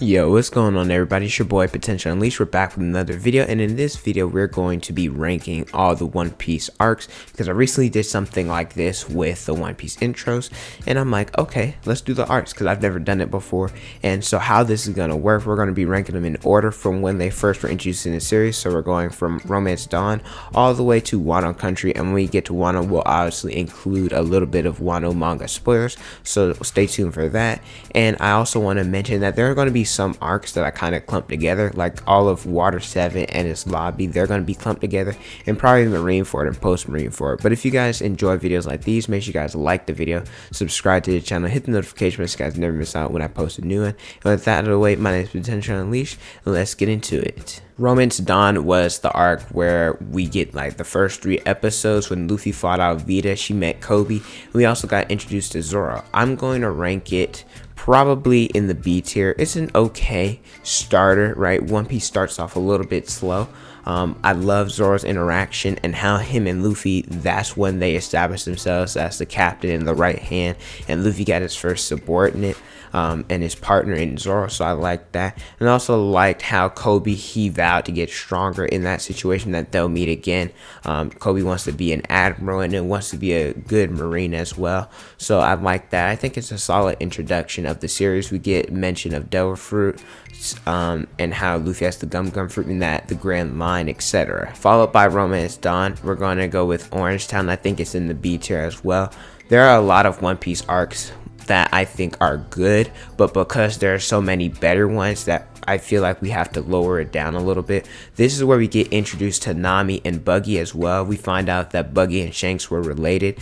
Yo, what's going on everybody? It's your boy Potential Unleashed. We're back with another video, and in this video we're going to be ranking all the One Piece arcs because I recently did something like this with the One Piece intros, and I'm like, okay, let's do the arcs because I've never done it before. And so how this is going to work, we're going to be ranking them in order from when they first were introduced in the series. So we're going from Romance Dawn all the way to Wano Country, and when we get to Wano, we'll obviously include a little bit of Wano manga spoilers, so stay tuned for that. And I also want to mention that there are going to be some arcs that I kind of clumped together, like all of Water 7 and its lobby. They're going to be clumped together, and probably Marineford and post Marineford. But if you guys enjoy videos like these, make sure you guys like the video, subscribe to the channel, hit the notification bell so you guys never miss out when I post a new one. And with that out of the way, my name is Potential Unleashed, and let's get into it. Romance Dawn was the arc where we get like the first 3 episodes when Luffy fought out Vita, she met Kobe, and we also got introduced to Zoro. I'm going to rank it probably in the B tier. It's an okay starter, right? One Piece starts off a little bit slow. I love Zoro's interaction and how him and Luffy, that's when they established themselves as the captain and the right hand, and Luffy got his first subordinate and his partner in Zoro, so I liked that. And I also liked how Kobe, he vowed to get stronger in that situation, that they'll meet again. Kobe wants to be an admiral and then wants to be a good marine as well, so I like that. I think it's a solid introduction of the series. We get mention of Devil Fruit and how Luffy has the Gum Gum Fruit and that the Grand Line, etc. Followed by Romance Dawn, we're going to go with Orange Town. I think it's in the B tier as well. There are a lot of One Piece arcs that I think are good, but because there are so many better ones that I feel like we have to lower it down a little bit. This is where we get introduced to Nami and Buggy as well. We find out that Buggy and Shanks were related.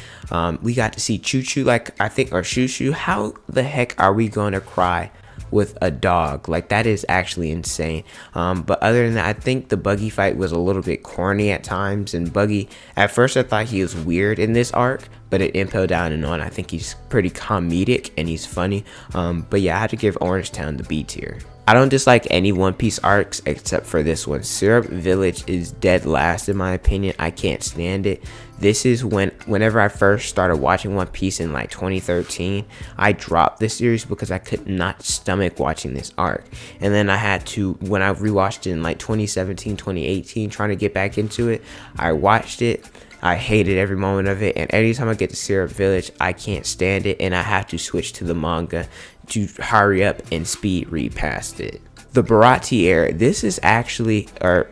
We got to see Choo Choo, like I think, or Shoo Shoo. How the heck are we going to cry with a dog? Like, that is actually insane. But other than that, I think the Buggy fight was a little bit corny at times, and Buggy, at first I thought he was weird in this arc, but it Impel Down and On, I think he's pretty comedic and he's funny. But yeah, I have to give Orange Town the B tier. I don't dislike any One Piece arcs except for this one. Syrup Village is dead last in my opinion. I can't stand it. This is whenever I first started watching One Piece in like 2013, I dropped this series because I could not stomach watching this arc. And then I had to, when I rewatched it in like 2017, 2018, trying to get back into it, I watched it. I hated every moment of it, and anytime I get to Syrup Village, I can't stand it, and I have to switch to the manga to hurry up and speed read past it. The Baratier, this is actually a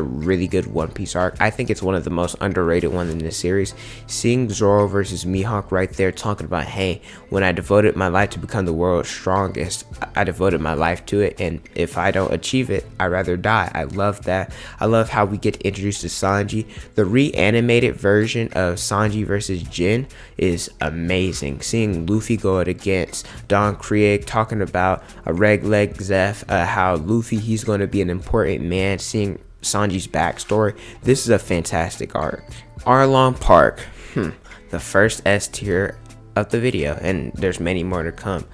really good One Piece arc. I think it's one of the most underrated ones in this series. Seeing Zoro versus Mihawk right there talking about, hey, when I devoted my life to become the world's strongest, I devoted my life to it, and if I don't achieve it, I'd rather die. I love that. I love how we get introduced to Sanji. The reanimated version of Sanji versus Jin is amazing. Seeing Luffy go against Don Krieg, talking about a Reg Leg Zeph, how Luffy, he's going to be an important man, seeing Sanji's backstory. This is a fantastic arc. Arlong Park, the first S tier of the video, and there's many more to come.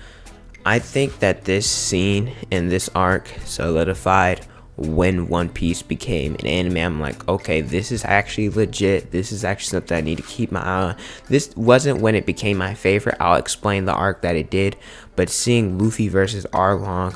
I think that this scene in this arc solidified when One Piece became an anime. I'm like, okay, this is actually legit. This is actually something I need to keep my eye on. This wasn't when it became my favorite. I'll explain the arc that it did. But seeing Luffy versus Arlong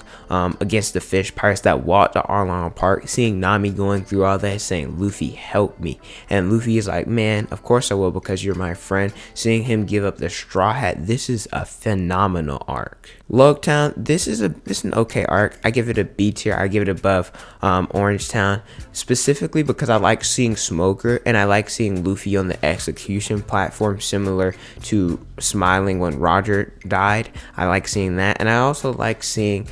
against the fish pirates that walked to Arlong Park, seeing Nami going through all that, saying, Luffy, help me. And Luffy is like, man, of course I will because you're my friend. Seeing him give up the straw hat, this is a phenomenal arc. Logtown, this is an okay arc. I give it a B tier. I give it above Orange Town, specifically because I like seeing Smoker and I like seeing Luffy on the execution platform, similar to Smiling when Roger died. I like seeing that, and I also like seeing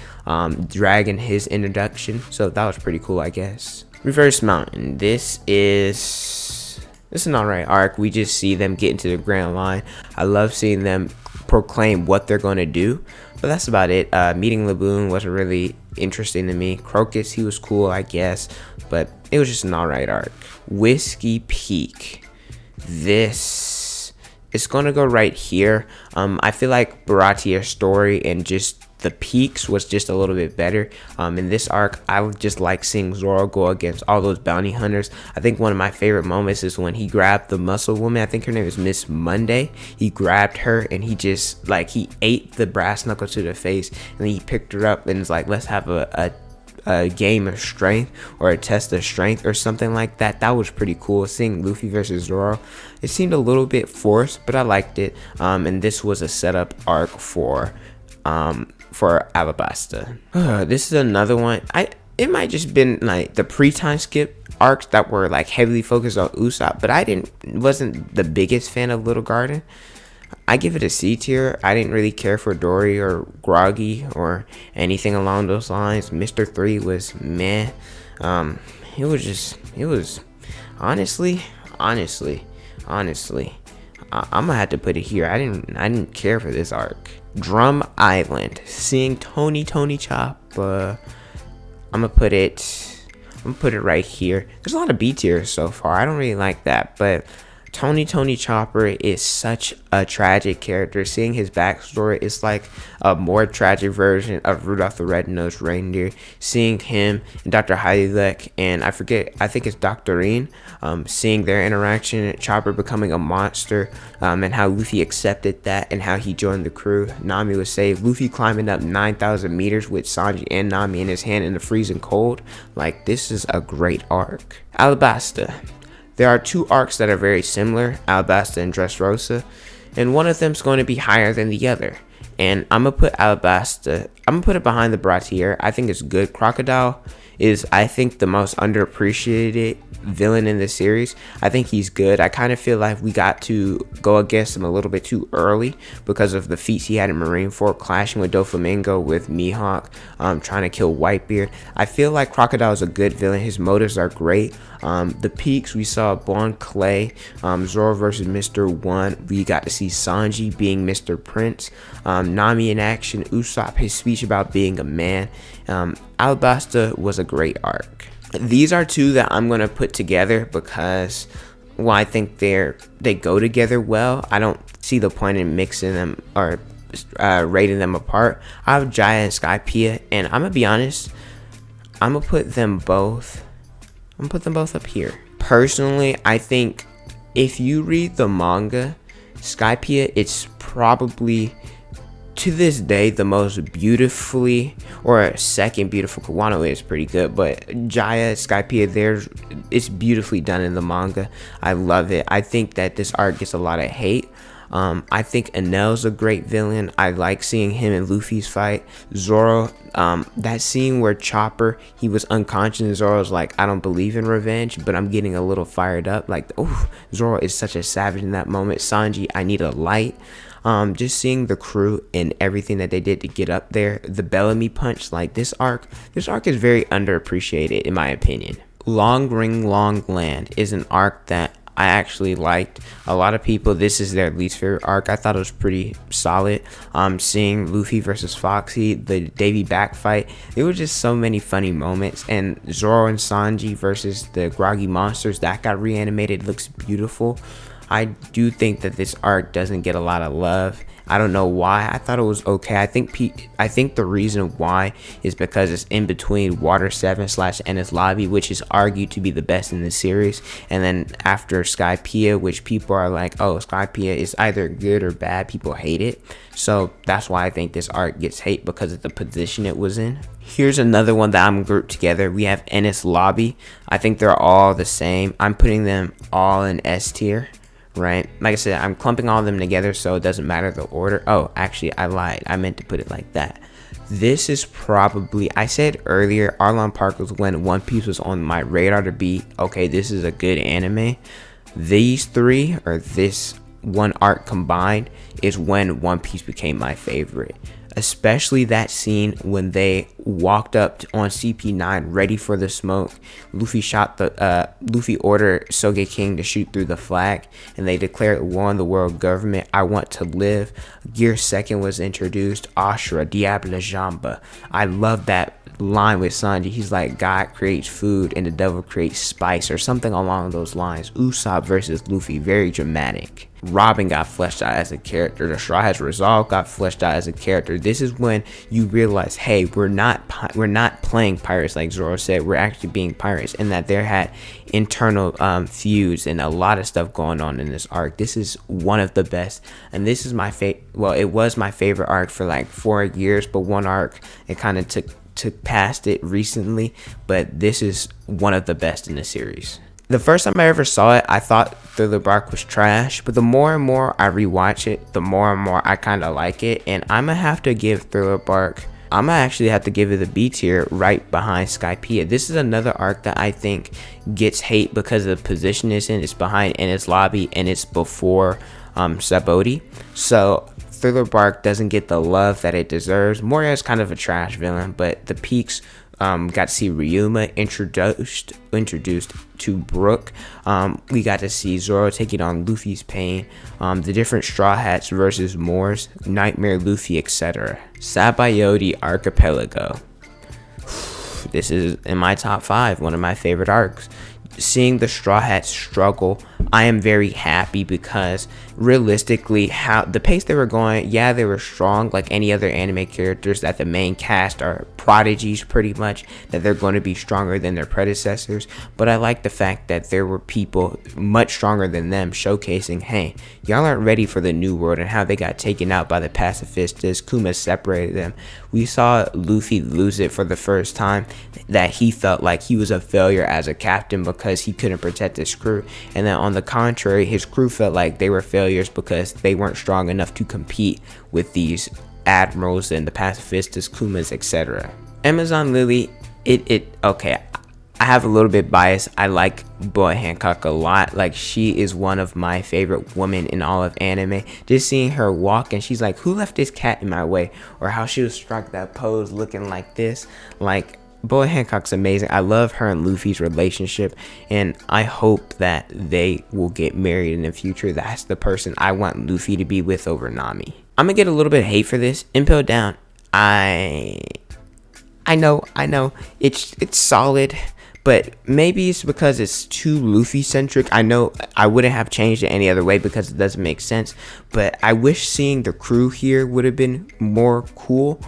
Dragon, his introduction, so that was pretty cool, I guess. Reverse Mountain, this is an alright arc. We just see them get into the Grand Line. I love seeing them proclaim what they're going to do, but that's about it. Meeting Laboon wasn't really interesting to me. Crocus, he was cool, I guess, but it was just an alright arc. Whiskey Peak, this is gonna go right here. I feel like Baratier's story and just the peaks was just a little bit better. In this arc, I just like seeing Zoro go against all those bounty hunters. I think one of my favorite moments is when he grabbed the muscle woman. I think her name is Miss Monday. He grabbed her and he just like he ate the brass knuckle to the face, and then he picked her up and was like, let's have a game of strength or a test of strength or something like that. That was pretty cool. Seeing Luffy versus Zoro, it seemed a little bit forced, but I liked it. And this was a setup arc for Alabasta. This is another one. It might just been like the pre-time skip arcs that were like heavily focused on Usopp, but wasn't the biggest fan of Little Garden. I give it a C tier. I didn't really care for Dory or Groggy or anything along those lines. Mr. 3 was meh. It was honestly, I'm gonna have to put it here. I didn't care for this arc. Drum Island, seeing Tony Chop. I'm gonna put it right here. There's a lot of B tiers so far. I don't really like that, but Tony Chopper is such a tragic character. Seeing his backstory is like a more tragic version of Rudolph the Red-Nosed Reindeer. Seeing him and Dr. Heidelek and I think it's Dr. Reen, seeing their interaction, Chopper becoming a monster, and how Luffy accepted that and how he joined the crew. Nami was saved. Luffy climbing up 9,000 meters with Sanji and Nami in his hand in the freezing cold. Like, this is a great arc. Alabasta. There are two arcs that are very similar, Alabasta and Dressrosa, and one of them is going to be higher than the other. And I'm going to put Alabasta, I'm going to put it behind the Bra tier. I think it's good. Crocodile is, I think, the most underappreciated villain in the series. I think he's good. I kind of feel like we got to go against him a little bit too early because of the feats he had in Marineford, clashing with Doflamingo, with Mihawk, trying to kill Whitebeard. I feel like Crocodile is a good villain. His motives are great. The peaks, we saw Bon Clay, Zoro versus Mr. 1. We got to see Sanji being Mr. Prince, Nami in action, Usopp, his speech about being a man. Alabasta was a great arc. These are two that I'm going to put together because, well, I think they go together well. I don't see the point in mixing them or rating them apart. I have Jaya and Skypiea, and I'm going to be honest, I'm going to put them both up here. Personally, I think if you read the manga, Skypiea, it's probably to this day the most beautifully, or second beautiful. Wano is pretty good, but Jaya, Skypiea, it's beautifully done in the manga. I love it. I think that this arc gets a lot of hate. I think Enel's a great villain. I like seeing him in Luffy's fight. Zoro, that scene where Chopper, he was unconscious and Zoro's like, I don't believe in revenge, but I'm getting a little fired up. Like, oh, Zoro is such a savage in that moment. Sanji, I need a light. Just seeing the crew and everything that they did to get up there. The Bellamy punch, like this arc is very underappreciated in my opinion. Long Ring Long Land is an arc that I actually liked. A lot of people, this is their least favorite arc. I thought it was pretty solid. Seeing Luffy versus Foxy, the Davy back fight, there were just so many funny moments. And Zoro and Sanji versus the Groggy monsters, that got reanimated, looks beautiful. I do think that this arc doesn't get a lot of love. I don't know why. I thought it was okay. I think the reason why is because it's in between Water 7 / Enies Lobby, which is argued to be the best in the series, and then after Skypiea, which people are like, oh, Skypiea is either good or bad. People hate it. So that's why I think this arc gets hate, because of the position it was in. Here's another one that I'm grouped together. We have Enies Lobby. I think they're all the same. I'm putting them all in S tier. Right, like I said, I'm clumping all of them together, so it doesn't matter the order. Oh, actually, I lied. I meant to put it like that. This is probably, I said earlier, Arlong Park was when One Piece was on my radar to be, okay, this is a good anime. These three, or this one arc combined, is when One Piece became my favorite. Especially that scene when they walked up on CP9 ready for the smoke. Luffy ordered Sogeking to shoot through the flag, and they declared war on the world government. I want to live. Gear 2nd was introduced. Ashura, Diable Jamba. I love that line with Sanji. He's like, God creates food and the devil creates spice, or something along those lines. Usopp versus Luffy, very dramatic. Robin got fleshed out as a character. The Straw Hats Resolve got fleshed out as a character. This is when you realize, hey, we're not playing pirates like Zoro said. We're actually being pirates, and that there had internal feuds and a lot of stuff going on in this arc. This is one of the best, and this is my it was my favorite arc for like 4 years, but one arc it kind of took past it recently, but this is one of the best in the series. The first time I ever saw it, I thought Thriller Bark was trash, but the more and more I rewatch it, the more and more I kind of like it, and I'm gonna have to give Thriller Bark, I'm gonna actually have to give it the B tier right behind Skypiea. This is another arc that I think gets hate because of the position it's in. It's behind Enies Lobby and it's before Sabaody. So Thriller Bark doesn't get the love that it deserves. Moria is kind of a trash villain, but the peaks got to see Ryuma introduced to Brook. We got to see Zoro taking on Luffy's pain, the different Straw Hats versus Moors, Nightmare Luffy, etc. Sabaody Archipelago. This is in my top 5, one of my favorite arcs. Seeing the Straw Hats struggle, I am very happy because realistically, how the pace they were going, yeah, they were strong like any other anime characters, that the main cast are prodigies pretty much, that they're going to be stronger than their predecessors, but I like the fact that there were people much stronger than them showcasing, hey, y'all aren't ready for the new world, and how they got taken out by the pacifistas. Kuma separated them. We saw Luffy lose it for the first time, that he felt like he was a failure as a captain because he couldn't protect his crew, and then on the contrary, his crew felt like they were failures because they weren't strong enough to compete with these admirals and the pacifistas, Kumas, etc. Amazon Lily, okay, I have a little bit bias. I like Boa Hancock a lot. Like, she is one of my favorite women in all of anime. Just seeing her walk and she's like, who left this cat in my way? Or how she was struck that pose looking like this. Like, Boa Hancock's amazing. I love her and Luffy's relationship, and I hope that they will get married in the future. That's the person I want Luffy to be with over Nami. I'm gonna get a little bit of hate for this. Impel Down. I know. It's solid, but maybe it's because it's too Luffy centric. I know I wouldn't have changed it any other way because it doesn't make sense, but I wish seeing the crew here would have been more cool.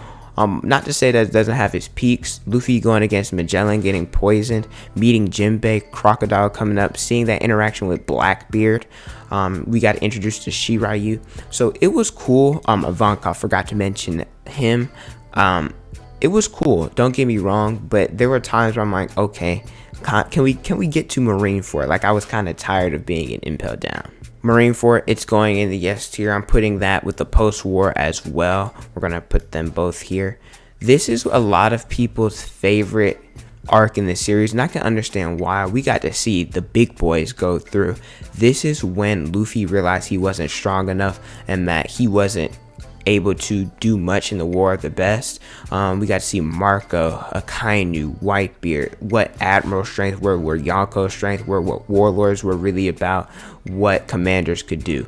Not to say that it doesn't have its peaks. Luffy going against Magellan, getting poisoned, meeting Jinbei, Crocodile coming up, seeing that interaction with Blackbeard. We got introduced to Shiryu. So it was cool. Ivankov, forgot to mention him. It was cool, don't get me wrong, but there were times where I'm like, okay, can we get to Marineford? Like, I was kind of tired of being in Impel Down. Marineford, it's going in the yes tier. I'm putting that with the post-war as well. We're gonna put them both here. This is a lot of people's favorite arc in the series, and I can understand why. We got to see the big boys go through. This is when Luffy realized he wasn't strong enough and that he wasn't able to do much in the War of the Best. We got to see Marco, Akainu, Whitebeard, what Admiral strength were, what Yonko's strength were, what Warlords were really about, what commanders could do.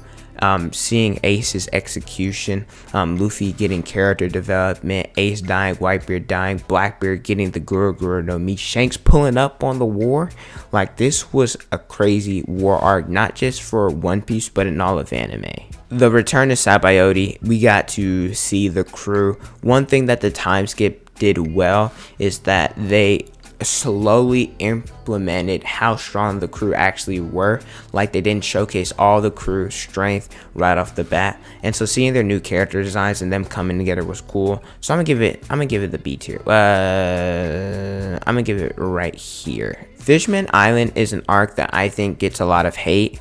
Seeing Ace's execution, Luffy getting character development, Ace dying, Whitebeard dying, Blackbeard getting the Guru Guru no Mi, Shanks pulling up on the war. Like, this was a crazy war arc, not just for One Piece, but in all of anime. The return to Sabaody, we got to see the crew. One thing that the time skip did well is that they slowly implemented how strong the crew actually were. Like, they didn't showcase all the crew strength right off the bat, and so seeing their new character designs and them coming together was cool. So I'm gonna give it the B tier. I'm gonna give it right here. Fishman Island is an arc that I think gets a lot of hate.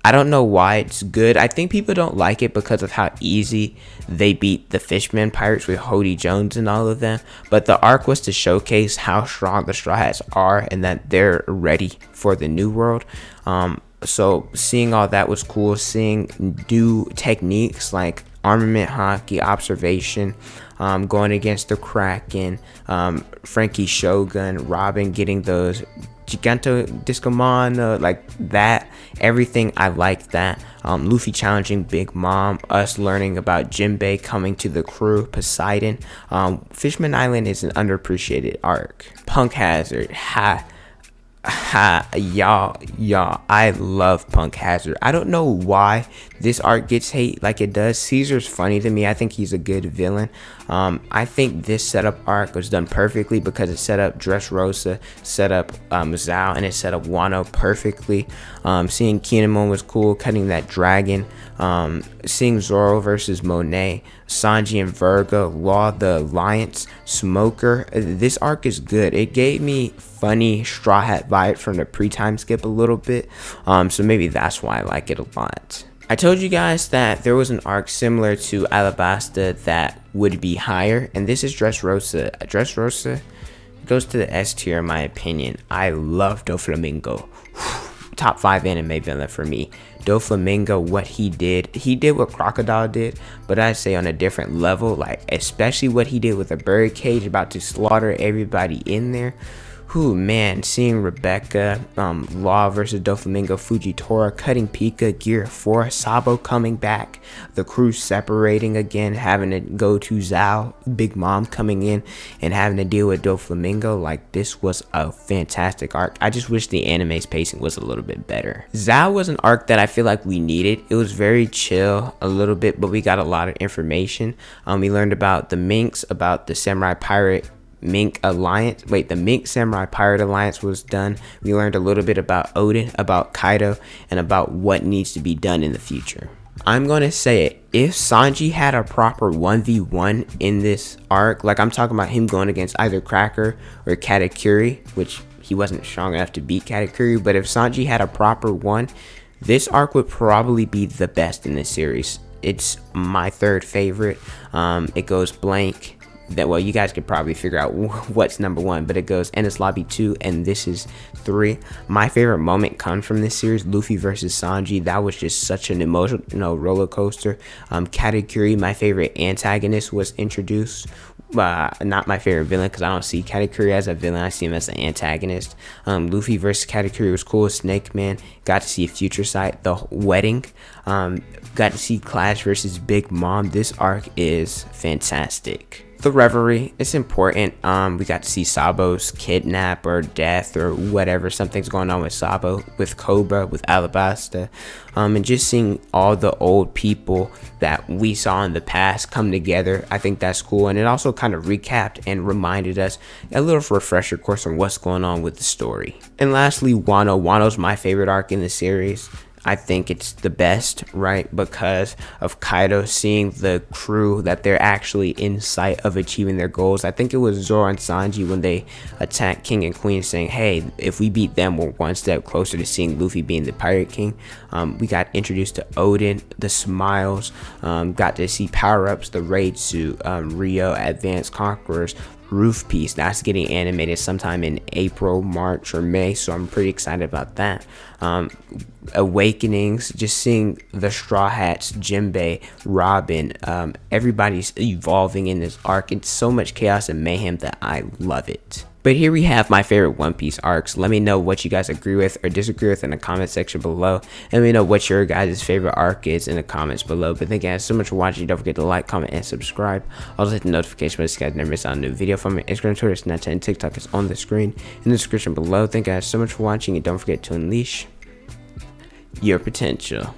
I don't know why it's good. I think people don't like it because of how easy they beat the Fishman Pirates with Hody Jones and all of them. But the arc was to showcase how strong the Straw Hats are and that they're ready for the new world. So seeing all that was cool. Seeing new techniques like armament hockey, observation, going against the Kraken, Frankie Shogun, Robin getting those Giganto Discomon, like that, everything. I like that. Luffy challenging Big Mom, us learning about Jinbei coming to the crew, Poseidon. Fishman Island is an underappreciated arc. Punk Hazard, y'all, I love Punk Hazard. I don't know why this arc gets hate like it does. Caesar's funny to me. I think he's a good villain. I think this setup arc was done perfectly because it set up Dressrosa, set up Zhao, and it set up Wano perfectly. Seeing Kinemon was cool, cutting that dragon. Seeing Zoro versus Monet, Sanji and Virgo, Law the Alliance, Smoker. This arc is good. It gave me funny Straw Hat vibes from the pre-time skip a little bit. So maybe that's why I like it a lot. I told you guys that there was an arc similar to Alabasta that would be higher, and this is Dressrosa. Dressrosa goes to the S tier in my opinion. I love Doflamingo. Top 5 anime villain for me. Doflamingo, what he did what Crocodile did, but I say on a different level, like especially what he did with the birdcage, about to slaughter everybody in there. Whew, man, seeing Rebecca, Law versus Doflamingo, Fujitora cutting Pika, Gear 4, Sabo coming back, the crew separating again, having to go to Zhao, Big Mom coming in and having to deal with Doflamingo. Like, this was a fantastic arc. I just wish the anime's pacing was a little bit better. Zhao was an arc that I feel like we needed. It was very chill a little bit, but we got a lot of information. We learned about the Minks, about the Samurai Pirate Mink Alliance. The Mink Samurai Pirate Alliance was done. We learned a little bit about Odin, about Kaido, and about what needs to be done in the future. I'm going to say it. If Sanji had a proper 1v1 in this arc, like I'm talking about him going against either Cracker or Katakuri, which he wasn't strong enough to beat Katakuri, but if Sanji had a proper one, this arc would probably be the best in this series. It's my third favorite. It goes blank. Well, you guys could probably figure out what's number 1, but it goes Enies Lobby 2, and this is 3. My favorite moment comes from this series, Luffy versus Sanji. That was just such an emotional roller coaster. Katakuri, my favorite antagonist, was introduced. Not my favorite villain, because I don't see Katakuri as a villain. I see him as an antagonist. Luffy versus Katakuri was cool. Snake Man, got to see Future Sight, the wedding. Got to see Clash versus Big Mom. This arc is fantastic. The Reverie, it's important. We got to see Sabo's kidnap or death or whatever. Something's going on with Sabo, with Cobra, with Alabasta. And just seeing all the old people that we saw in the past come together, I think that's cool. And it also kind of recapped and reminded us a little refresher course on what's going on with the story. And lastly, Wano. Wano's my favorite arc in the series. I think it's the best, right? Because of Kaido seeing the crew that they're actually in sight of achieving their goals. I think it was Zoro and Sanji when they attacked King and Queen, saying, hey, if we beat them, we're one step closer to seeing Luffy being the Pirate King. We got introduced to Odin, the Smiles, got to see power-ups, the Raid Suit, Rio, Advanced Conquerors, Roof Piece. That's getting animated sometime in April, March, or May, so I'm pretty excited about that. Awakenings, just seeing the Straw Hats, Jinbei, Robin, everybody's evolving in this arc. It's so much chaos and mayhem that I love it. But here we have my favorite One Piece arcs. Let me know what you guys agree with or disagree with in the comment section below. And let me know what your guys' favorite arc is in the comments below. But thank you guys so much for watching. Don't forget to like, comment, and subscribe. Also hit the notification bell so you guys never miss out on a new video from me. Instagram, Twitter, Snapchat, and TikTok is on the screen in the description below. Thank you guys so much for watching, and don't forget to unleash your potential.